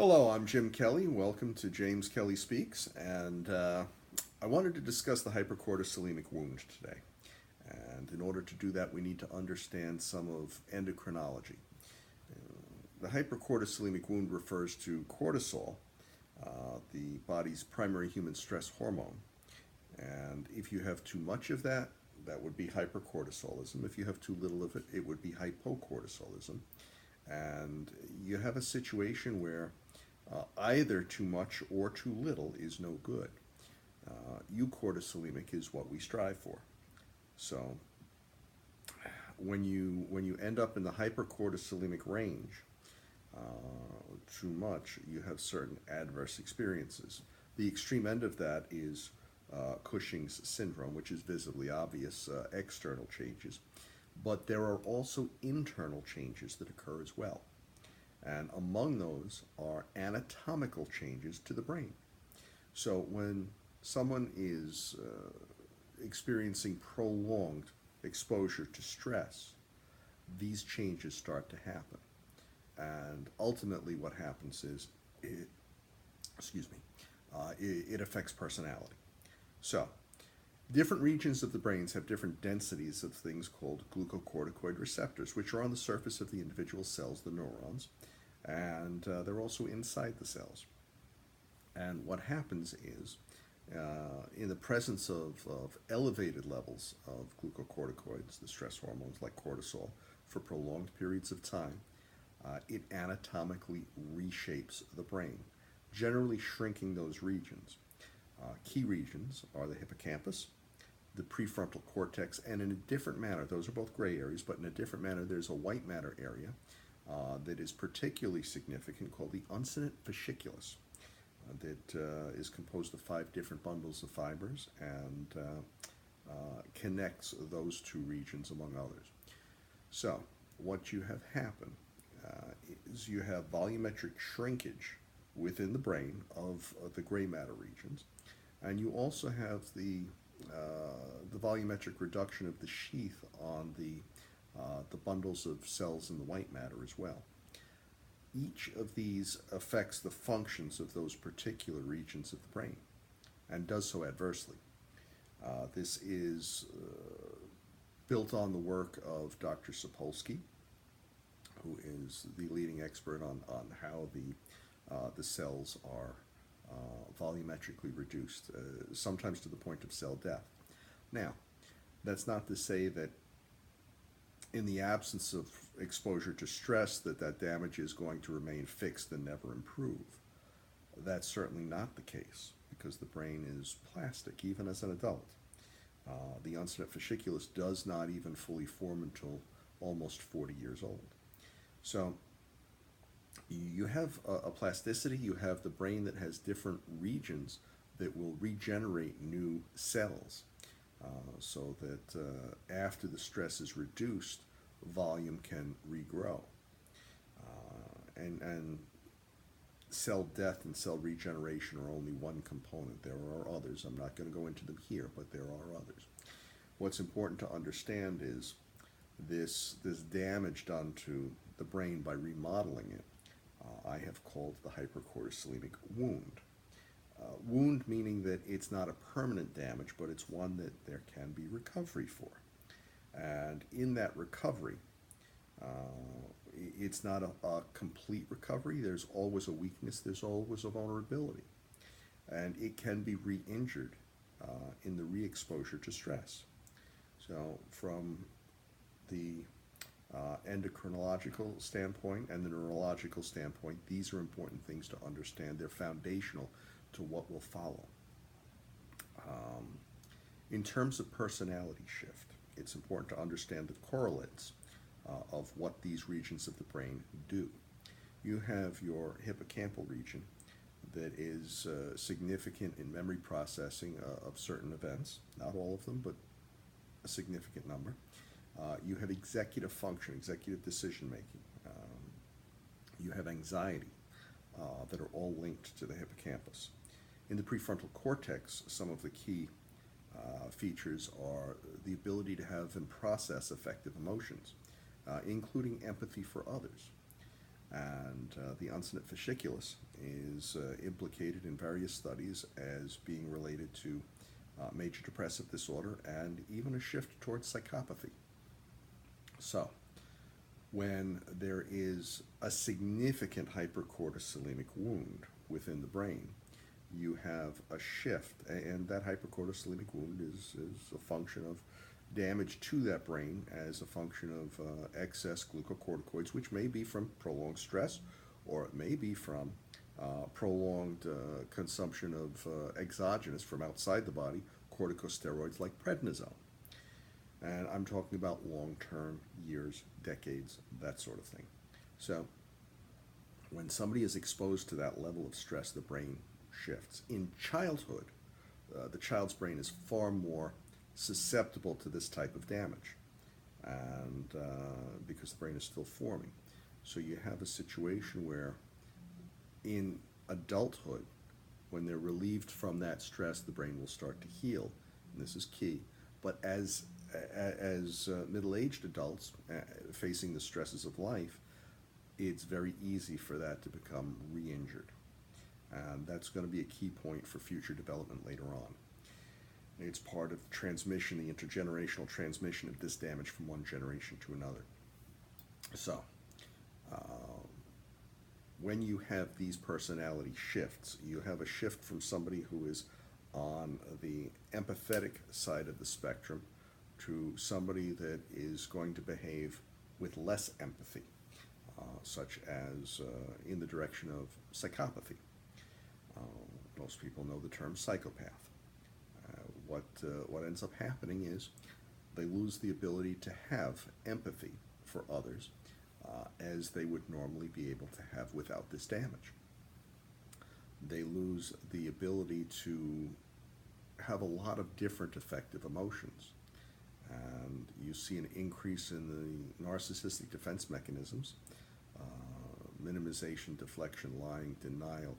Hello, I'm Jim Kelly. Welcome to James Kelly Speaks, and I wanted to discuss the hypercortisolimic wound today. And in order to do that, we need to understand some of endocrinology. The hypercortisolimic wound refers to cortisol, the body's primary human stress hormone. And if you have too much of that, that would be hypercortisolism. If you have too little of it, it would be hypocortisolism. And you have a situation where either too much or too little is no good. Eucortisolemic is what we strive for. So when you end up in the hypercortisolemic range, too much, you have certain adverse experiences. The extreme end of that is Cushing's syndrome, which is visibly obvious external changes. But there are also internal changes that occur as well. And among those are anatomical changes to the brain. So when someone is experiencing prolonged exposure to stress, these changes start to happen. And ultimately what happens is, it affects personality. So different regions of the brains have different densities of things called glucocorticoid receptors, which are on the surface of the individual cells, the neurons, and they're also inside the cells. And what happens is, in the presence of elevated levels of glucocorticoids, the stress hormones like cortisol, for prolonged periods of time, it anatomically reshapes the brain, generally shrinking those regions. Key regions are the hippocampus, the prefrontal cortex, and in a different manner, those are both gray areas, but in a different manner, there's a white matter area that is particularly significant called the uncinate fasciculus that is composed of 5 different bundles of fibers and connects those two regions among others. So what you have happen is you have volumetric shrinkage within the brain of the gray matter regions, and you also have the volumetric reduction of the sheath on the bundles of cells in the white matter as well. Each of these affects the functions of those particular regions of the brain and does so adversely. This is built on the work of Dr. Sapolsky, who is the leading expert on how the cells are volumetrically reduced, sometimes to the point of cell death. Now, that's not to say that in the absence of exposure to stress that damage is going to remain fixed and never improve. That's certainly not the case, because the brain is plastic, even as an adult. The uncinate fasciculus does not even fully form until almost 40 years old. So you have a plasticity, you have the brain that has different regions that will regenerate new cells, so that after the stress is reduced, volume can regrow. And cell death and cell regeneration are only one component. There are others. I'm not going to go into them here, but there are others. What's important to understand is this damage done to the brain by remodeling it, I have called the hypercortisolemic wound. Wound meaning that it's not a permanent damage, but it's one that there can be recovery for. And in that recovery, it's not a complete recovery. There's always a weakness, there's always a vulnerability. And it can be re-injured in the re-exposure to stress. So from the endocrinological standpoint and the neurological standpoint, these are important things to understand. They're foundational to what will follow. In terms of personality shift, it's important to understand the correlates of what these regions of the brain do. You have your hippocampal region that is significant in memory processing of certain events, not all of them, but a significant number. You have executive function, executive decision making. You have anxiety that are all linked to the hippocampus. In the prefrontal cortex, some of the key features are the ability to have and process effective emotions, including empathy for others. And the uncinate fasciculus is implicated in various studies as being related to major depressive disorder and even a shift towards psychopathy. So, when there is a significant hypercortisolemic wound within the brain, you have a shift, and that hypercortisolemic wound is a function of damage to that brain as a function of excess glucocorticoids, which may be from prolonged stress, or it may be from prolonged consumption of exogenous from outside the body corticosteroids like prednisone. And I'm talking about long-term, years, decades, that sort of thing. So when somebody is exposed to that level of stress, the brain shifts. In childhood, the child's brain is far more susceptible to this type of damage, and because the brain is still forming. So you have a situation where in adulthood, when they're relieved from that stress, the brain will start to heal, and this is key. But as middle-aged adults facing the stresses of life, it's very easy for that to become re-injured. And that's going to be a key point for future development later on. It's part of the transmission, the intergenerational transmission of this damage from one generation to another. So, when you have these personality shifts, you have a shift from somebody who is on the empathetic side of the spectrum to somebody that is going to behave with less empathy, such as in the direction of psychopathy. Most people know the term psychopath. What ends up happening is they lose the ability to have empathy for others as they would normally be able to have without this damage. They lose the ability to have a lot of different affective emotions. And you see an increase in the narcissistic defense mechanisms, minimization, deflection, lying, denial,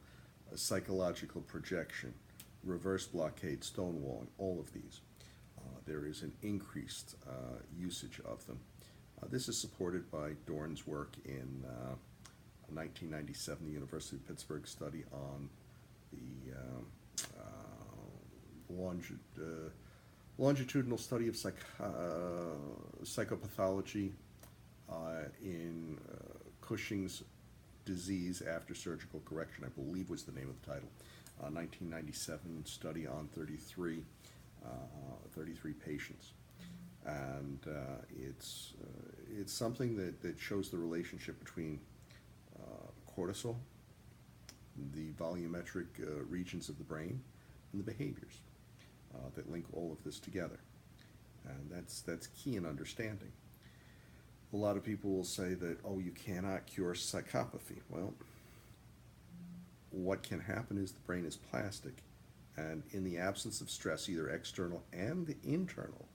psychological projection, reverse blockade, stonewalling, all of these. There is an increased usage of them. This is supported by Dorn's work in 1997, the University of Pittsburgh study on the longitudinal study of psychopathology in Cushing's disease after surgical correction, I believe was the name of the title. 1997 study on 33 patients. And it's something that shows the relationship between cortisol, the volumetric regions of the brain, and the behaviors that link all of this together. And that's key in understanding. A lot of people will say that, oh, you cannot cure psychopathy. Well, what can happen is the brain is plastic, and in the absence of stress, either external and internal,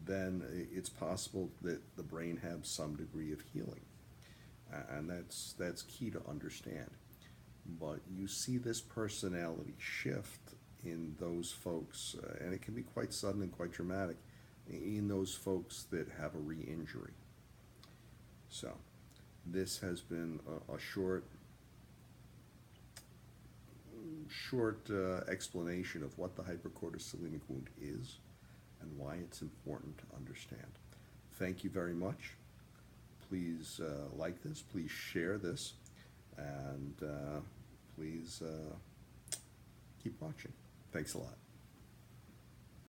then it's possible that the brain have some degree of healing, and that's key to understand. But you see this personality shift in those folks, and it can be quite sudden and quite dramatic, in those folks that have a re-injury. So this has been a short explanation of what the hypercortisolemic wound is and why it's important to understand. Thank you very much. Please like this, please share this, and please keep watching. Thanks a lot.